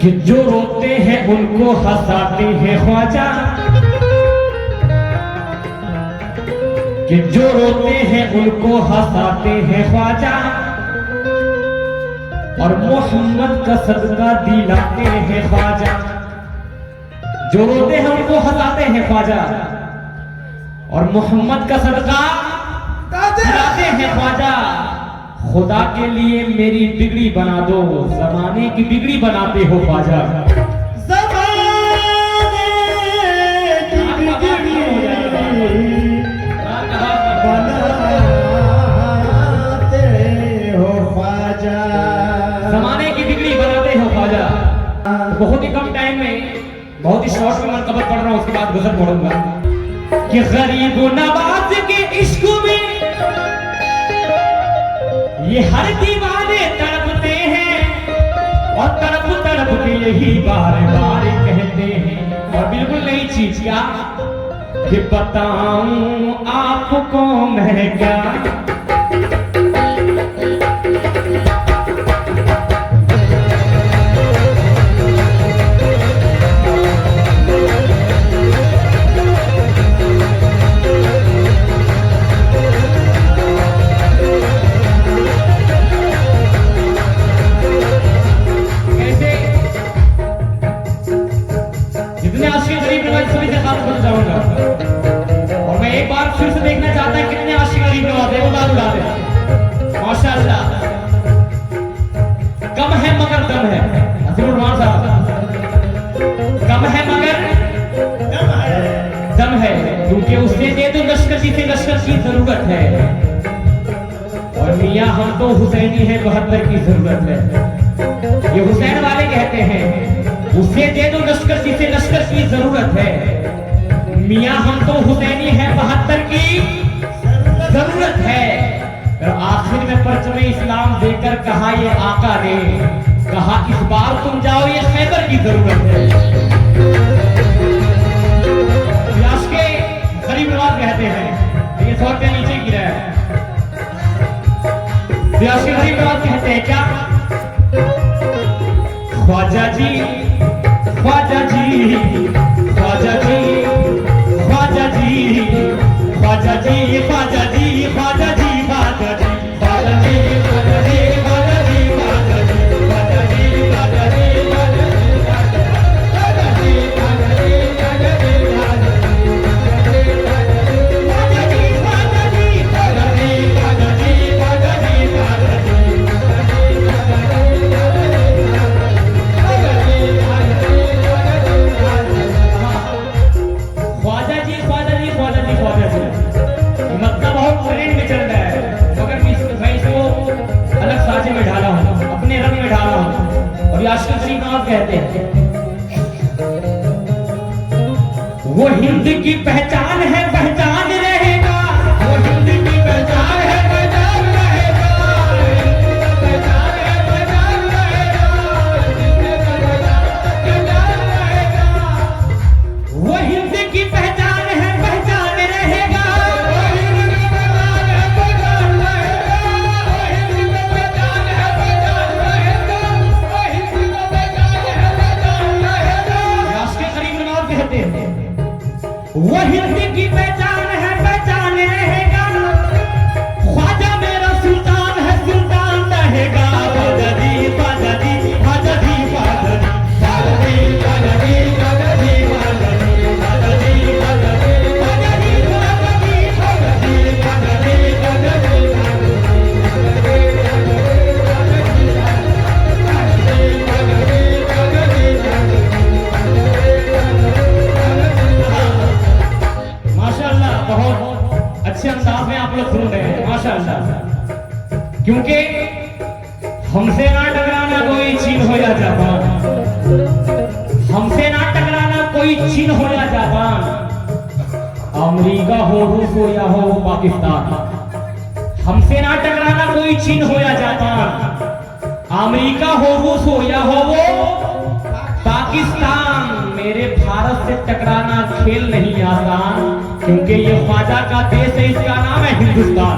कि जो रोते हैं उनको हंसाते हैं ख्वाजा, कि जो रोते हैं उनको हंसाते हैं ख्वाजा, और मोहम्मद का सदका दिलाते हैं ख्वाजा। जो रोते हैं उनको हंसाते हैं ख्वाजा, और मोहम्मद का सदका दिलाते हैं ख्वाजा। खुदा के लिए मेरी बिगड़ी बना दो, जमाने की बिगड़ी बनाते हो ख्वाजा। जमाने की बिगड़ी बनाते हो ख्वाजा, जमाने की बिगड़ी बनाते हो ख्वाजा। बहुत ही कम टाइम में, बहुत ही शॉर्ट में मनकबत पढ़ रहा हूं, उसके बाद गजल पढ़ूंगा कि गरीब नवाज के इश्क में ये हर दीवाने तड़पते हैं, और तड़प तड़प के यही बार बार कहते हैं। और बिल्कुल नई चीज क्या कि बताऊं आपको मैं क्या, और मैं एक बार फिर से देखना चाहता हूं कितने आशिक गरीब नवाज है, वो दाद उड़ा दे। माशाअल्लाह, कम है मगर दम है। हसीनुर साहब, कम है मगर दम है, क्योंकि उसने दे तो लश्कर से लश्कर की जरूरत है, और मियां हम तो हुसैनी है, 72 की जरूरत है। ये हुसैन वाले कहते हैं उसे दे दो लश्कर से लश्कर की जरूरत है, मियां हम तो हुसैनी है, 72 की जरूरत है। और आखिर में परचमे इस्लाम देकर कहा ये आका ने, कहा इस बार तुम जाओ, ये खैबर की जरूरत है। व्यास के गरीब नवाज कहते हैं, ये 100 रुपया नीचे गिरा है। व्यास के गरीब नवाज कहते हैं क्या, ख्वाजा जी ख्वाजा जी ख्वाजा जी ख्वाजा जी ख्वाजा जी ख्वाजा जी ख्वाजा जी ख्वाजा जी ख्वाजा जी ख्वाजा जी ख्वाजा जी ख्वाजा जी ख्वाजा जी ख्वाजा जी कहते हैं वो हिंद की पहचान है, पहचान रहेगा, वो हिंद की पहचान है, पहचान रहेगा, पहचान है, पहचान रहेगा, वो हिंद की पहचान है, पहचान रहेगा, वो हिंद की पहचान है, पहचान रहेगा, वो हिंद की पहचान है, पहचान रहेगा, वो हिंद की वो हिंदी की पहचान है, पहचान रहेगा, ख्वाजा मेरा सुल्तान है, सुल्तान रहेगा। ख्वाजा जी ख्वाजा जी ख्वाजा जी ख्वाजा जी ख्वाजा जी ख्वाजा जी ख्वाजा जी ख्वाजा जी ख्वाजा जी ख्वाजा जी ख्वाजा जी ख्वाजा जी ख्वाजा जी ख्वाजा जी ख्वाजा बहुत अच्छे अंदाज में आप लोग सुन रहे हैं माशाअल्लाह, क्योंकि हमसे ना टकराना कोई चीन हो या जापान, हमसे ना टकराना कोई चीन हो या जापान, अमेरिका हो, रूस हो या हो पाकिस्तान, हमसे ना टकराना कोई चीन हो या जापान, अमेरिका हो, रूस हो या हो वो पाकिस्तान। मेरे भारत से टकराना खेल नहीं आसान, क्योंकि ये ख्वाजा का देश है, इसका नाम है हिंदुस्तान।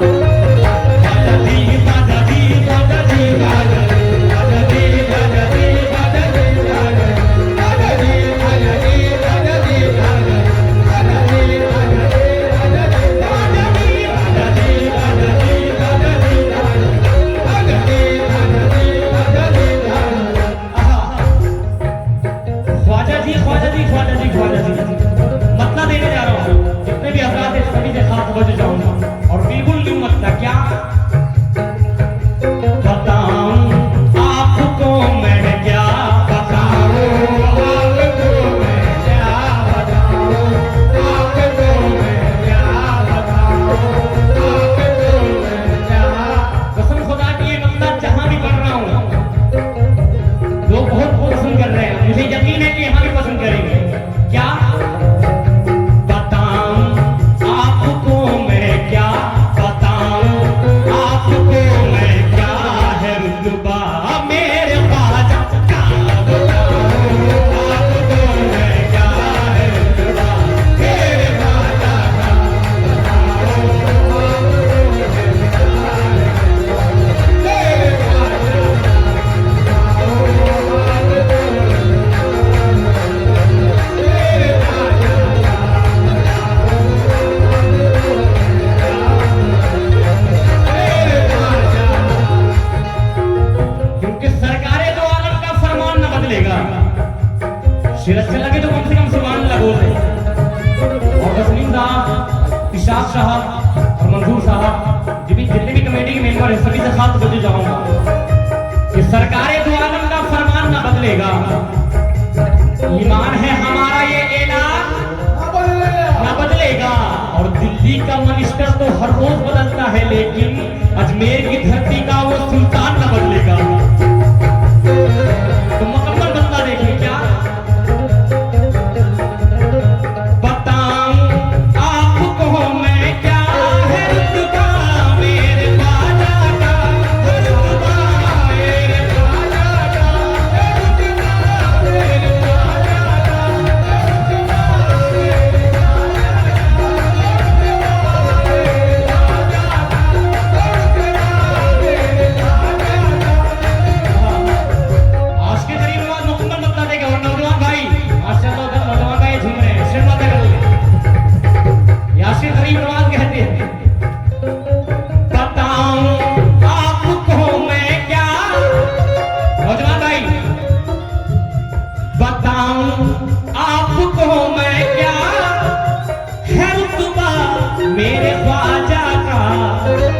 शेर अच्छे लगे तो कम से कम सुभान अल्लाह बोल रहे। और तस्लीम साहब, इशाक साहब और मंजूर साहब जितने भी कमेटी के मेंबर हैं, सभी से खास तवज्जो चाहूंगा कि सरकारे दो आलम का फरमान ना बदलेगा। ईमान है हमारा ये ऐलान ना बदलेगा। और दिल्ली का मिनिस्टर तो हर रोज बदलता है, लेकिन अजमेर की धरती का वो सुल्तान ना बदलेगा। तो मुकम्मल बदला देखिए क्या बताऊं आपको मैं, क्या है रुतबा मेरे ख्वाजा का, रुतबा मेरे ख्वाजा का, रुतबा मेरे ख्वाजा का, रुतबा मेरे आज के करीब नमाज मुकम्मल बता देगा। और नौजवान भाई माशाअल्लाह, उधर नौजवान भाई झूम रहे हैं, शेर बातें कर ले। यासिर करीब नमाज कहते हैं बताऊं आपको मैं क्या, नौजवान भाई बताऊं आपको मैं क्या है रुतबा मेरे ख्वाजा का,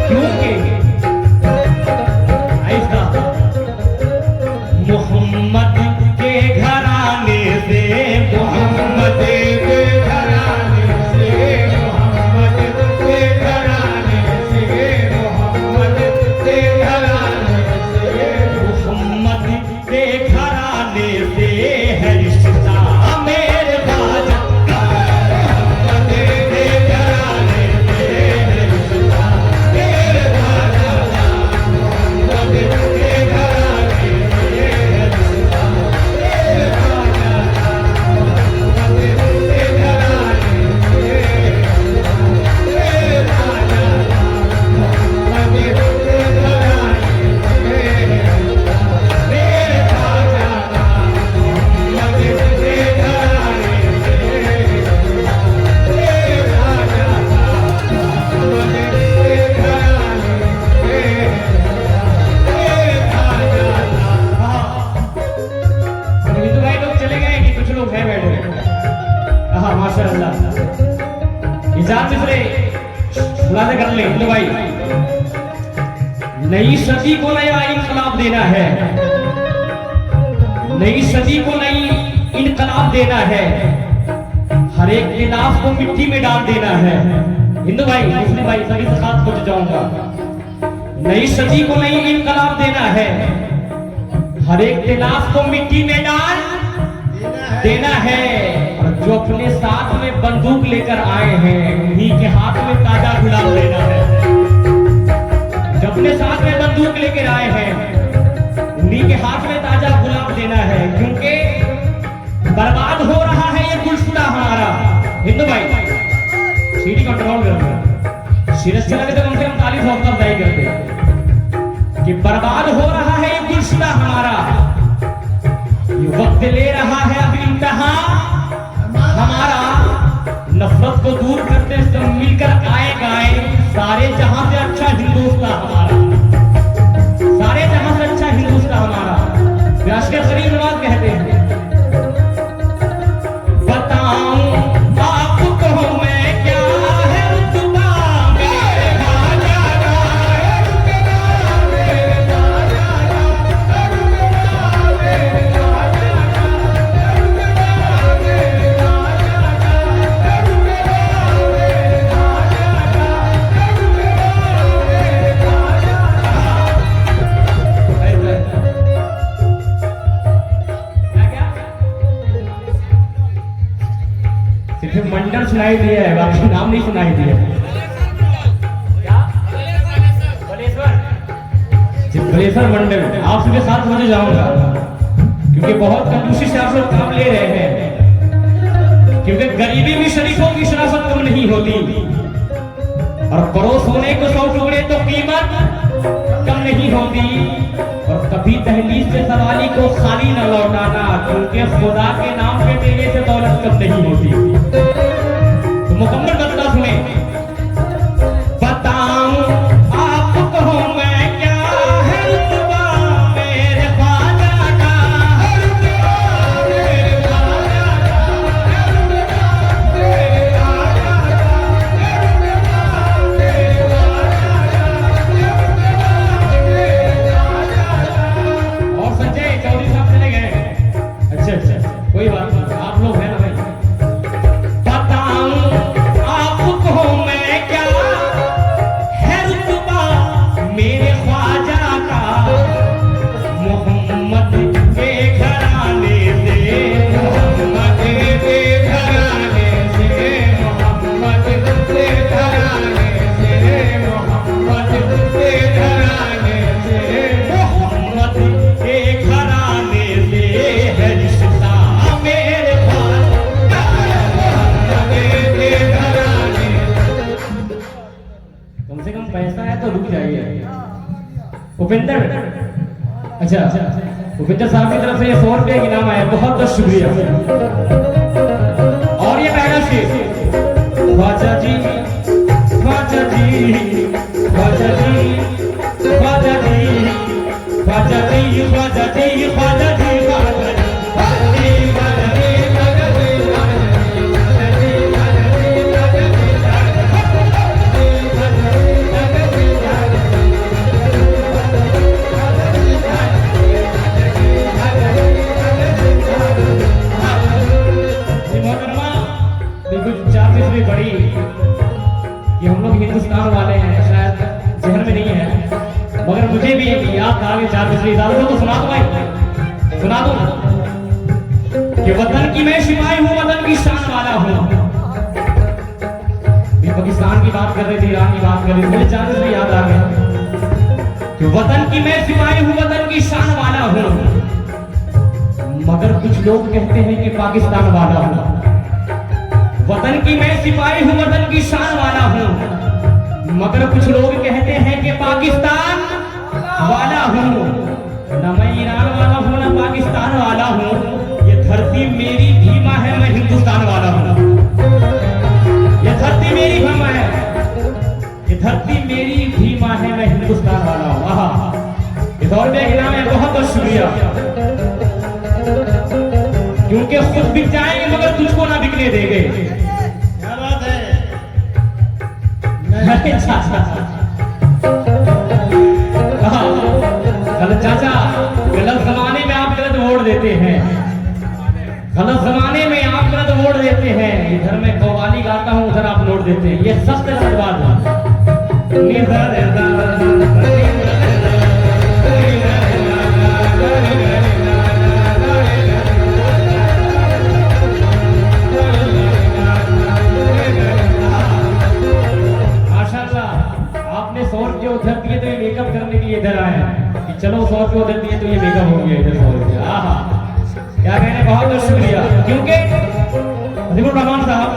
क्योंकि ऐसा मोहम्मद के घराने से, मोहम्मद के घराने से, मोहम्मद के घराने से, मोहम्मद के घराने से, मोहम्मद के घराने से है रिश्ता मेरे ख्वाजा का, मोहम्मद के घराने से है रिश्ता मेरे ख्वाजा का, मोहम्मद के घराने से है रिश्ता मेरे ख्वाजा का, मोहम्मद के घराने से है रिश्ता मेरे ख्वाजा का, मोहम्मद के घराने से है रिश्ता मेरे ख्वाजा का, मोहम्मद के घराने से है रिश्ता मेरे ख्वाजा का, मोहम्मद के घराने से है रिश्ता मेरे ख्वाजा का। अभी तो भाई लोग चले गए कि कुछ लोग हैं बैठे हुए? हाँ माशाअल्लाह, इजाज़त मिसरे खुलासे कर ले लो भाई। नई सदी को नया इनकलाब देना है, नई सदी को नई इनकलाब देना है, हर एक खिलाफ को मिट्टी में डाल देना है। हिंदू भाई, मुस्लिम भाई सभी से खास कुछ जाऊंगा, नई सदी को नई इनकलाब देना है, हर एक खिलाफ को मिट्टी में डाल देना है। और जो अपने साथ में बंदूक लेकर आए हैं, उन्हीं के हाथ में ताजा गुलाब देना है। जो अपने साथ में बंदूक लेकर आए हैं, उन्हीं के हाथ में ताजा गुलाब देना है, क्योंकि बर्बाद हो रहा है ये गुलशुदा हमारा। हिंदू भाई सीढ़ी कंट्रोल करते, सीरत से लगे तो कम से कम 40 हौसला अफजाई करते कि बर्बाद हो रहा है ये गुलशुदा हमारा, ये वक्त ले रहा है अब इंतहा हमारा। नफरत को दूर करते सब मिलकर आए गाए, सारे जहां से अच्छा हिंदुस्तान हमारा, सारे जहां से अच्छा हिंदुस्तान हमारा। व्यास के करीब नवाज कहते हैं बताऊं आपको मैं क्या है रुतबा मेरे ख्वाजा का, रुतबा मेरे ख्वाजा का, रुतबा मेरे ख्वाजा का, रुतबा मेरे ख्वाजा का, रुतबा मेरे ख्वाजा का, रुतबा मेरे ख्वाजा का। सिर्फ मंडल सुनाई दिया है, बाकी नाम नहीं सुनाई दिया। क्या बलेश्वर मंडल, आप सबके साथ मुझे जाऊंगा, क्योंकि बहुत कंजूसी से आप लोग काम ले रहे हैं, क्योंकि गरीबी में शरीफों की शराफत कम नहीं होती, और परोस होने को 100 टुकड़े तो कीमत कम नहीं होती। और कभी दहलीज से सवाली को खाली न लौटाना, क्योंकि खुदा के नाम पे देने से दौलत कम नहीं होती। तो मुकम्मल बदला सुने, बताऊं आपको मैं क्या है रुतबा मेरे ख्वाजा का, रुतबा मेरे ख्वाजा भूपेंद्र, अच्छा भूपेंद्र साहब की तरफ से ये 100 रुपये की इनाम आया, बहुत बहुत शुक्रिया। और ये पहला शेर, ख्वाजा जी ख्वाजा जी ख्वाजा जी ख्वाजा जी ख्वाजा जी ख्वाजा जी ख्वाजा जी बड़ी कि हम लोग हिंदुस्तान वाले हैं, शायद जहन में नहीं है, मगर मुझे भी याद था कि 4 पिछली साल को तो सुना दो भाई, सुना दो कि वतन की मैं सिपाही हूँ, वतन की शान वाला हूँ। पाकिस्तान की बात कर रहे थे, ईरान की बात कर रहे थे, मुझे 4 पिछली याद आ गया कि वतन की मैं सिपाही हूँ, वतन की शान वाला हूँ। मगर कुछ लोग कहते हैं कि पाकिस्तान वाला हूँ। वतन की मैं सिपाही हूँ, वतन की शान वाला हूँ, मगर कुछ लोग कहते हैं कि पाकिस्तान वाला हूँ। न मैं ईरान वाला हूँ, न पाकिस्तान वाला हूँ। ये धरती मेरी भीमा है, मैं हिंदुस्तान वाला हूँ। ये धरती मेरी भीमा है, ये धरती मेरी भीमा है, मैं हिंदुस्तान वाला हूँ। आहा, इस और में इनाम है, बहुत बहुत शुक्रिया। क्योंकि खुद बिक जाएंगे मगर तुझको ना बिकने देंगे। क्या बात है? अरे चाचा, गलत चाचा, गलत जमाने में आप गलत वोट देते हैं, गलत जमाने में आप गलत वोट देते हैं। इधर मैं कव्वाली गाता हूँ, उधर आप नोट देते हैं, ये सत्य सच बात है। आपने 100 रुपये उधर दिए तो ये मेकअप करने के लिए इधर आए हैं कि चलो 100 रुपये उधर दिए तो ये मेकअप हो गया इधर 100 रुपये। आहा, क्या कहने, बहुत बहुत शुक्रिया। क्योंकि हजीबुर रहमान साहब,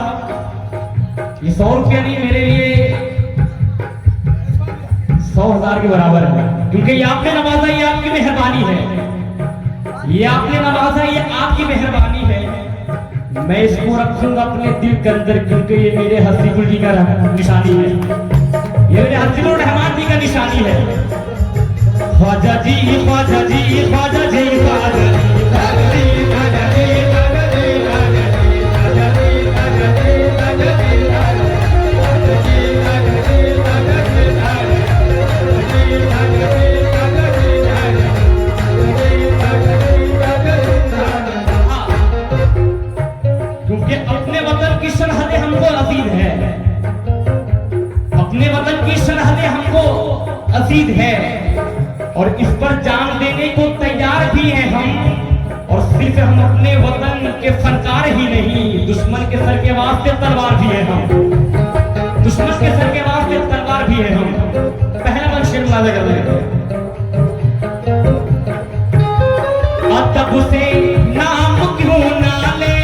ये 100 रुपया नहीं मेरे लिए 100,000 के बराबर है। क्योंकि ये आपने नवाजा, ये आपकी मेहरबानी है, ये आपने नवाजा, ये आपकी मेहरबानी है। मैं इसको रखूंगा अपने दिल के अंदर, क्योंकि ये मेरे हसीबुल जी का निशानी है, ये मेरे हसीबुर रहमान जी का निशानी है। ख्वाजा जी ख्वाजा जी ख्वाजा जी ख्वाजा जी ख्वाजा जी ख्वाजा जी ख्वाजा जी ख्वाजा जी ख्वाजा जी ख्वाजा जी ख्वाजा जी ख्वाजा जी ख्वाजा जी ख्वाजा जी। क्योंकि अपने वतन की सरहदें हमको अजीज है, अपने वतन की सरहदें हमको अजीज है, और इस पर जान देने को तैयार भी हैं हम। और सिर्फ हम अपने वतन के फनकार ही नहीं, दुश्मन के सर के वास्ते तलवार भी है हम, दुश्मन के सर के वास्ते तलवार भी है हम। पहला मन शेर मुलाजा कर रहे हैं, अदब से नाम क्यों ना ले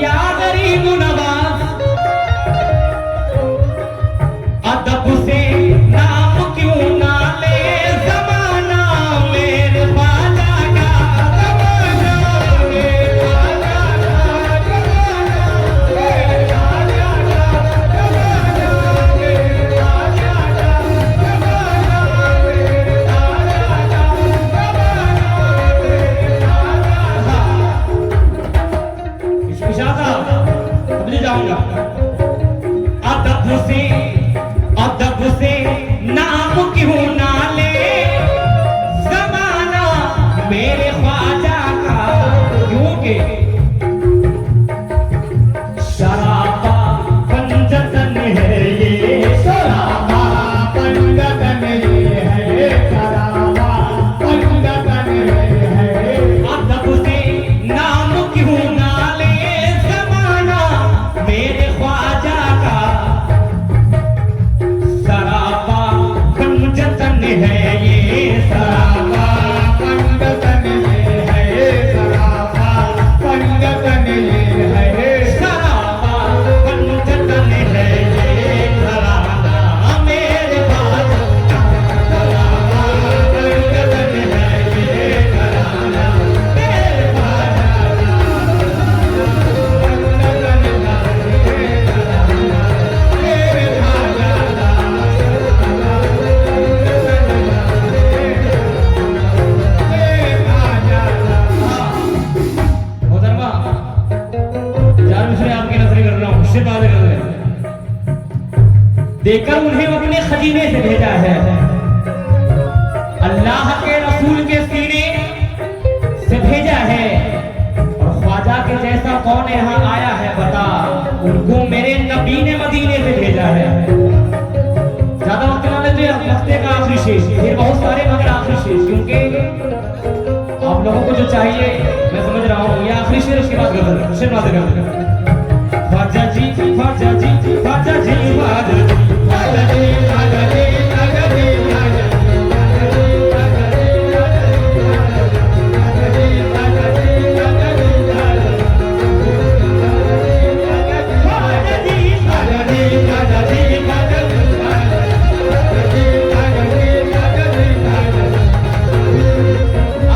या गरीब नवाज, अदब से नाम क्यों ना ले ज़माना मेरे ख्वाजा का, ज़माना मेरे ख्वाजा का, ज़माना मेरे ख्वाजा का, ज़माना मेरे ख्वाजा का, ज़माना मेरे ख्वाजा का, ज़माना मेरे ख्वाजा का। इशारा अब ले जाऊंगा। अदब से नाम क्यों ना ले ज़माना मेरे ख्वाजा का, क्योंकि शराबा पंजतन है ये, शराबा पंजतन ये है, शराबा पंजतन है। अदब से नाम क्यों ना ले ज़माना मेरे ख्वाजा का, सराबा पंजतन है ये, सराबा पंजतन है लेकर उन्हें अपने खजीने से भेजा है। अल्लाह के रसूल के सीने से भेजा है। और ख्वाजा के जैसा कौन यहाँ आया है बता, उनको मेरे नबी ने मदीने से भेजा है। ज्यादा वक्त ना लेते हफ्ते का आखिरी शेष, फिर बहुत सारे मगर आखिरी शेष, क्योंकि आप लोगों को जो चाहिए मैं समझ रहा हूँ, ये आखिरी शेर, उसके बाद गजल शेर वादे गजल। ख्वाजा जी ख्वाजा जी ख्वाजा जी ख्वाजा जी ख्वाजा जी ख्वाजा जी ख्वाजा जी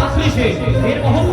आखिरी शेर, फिर बहुत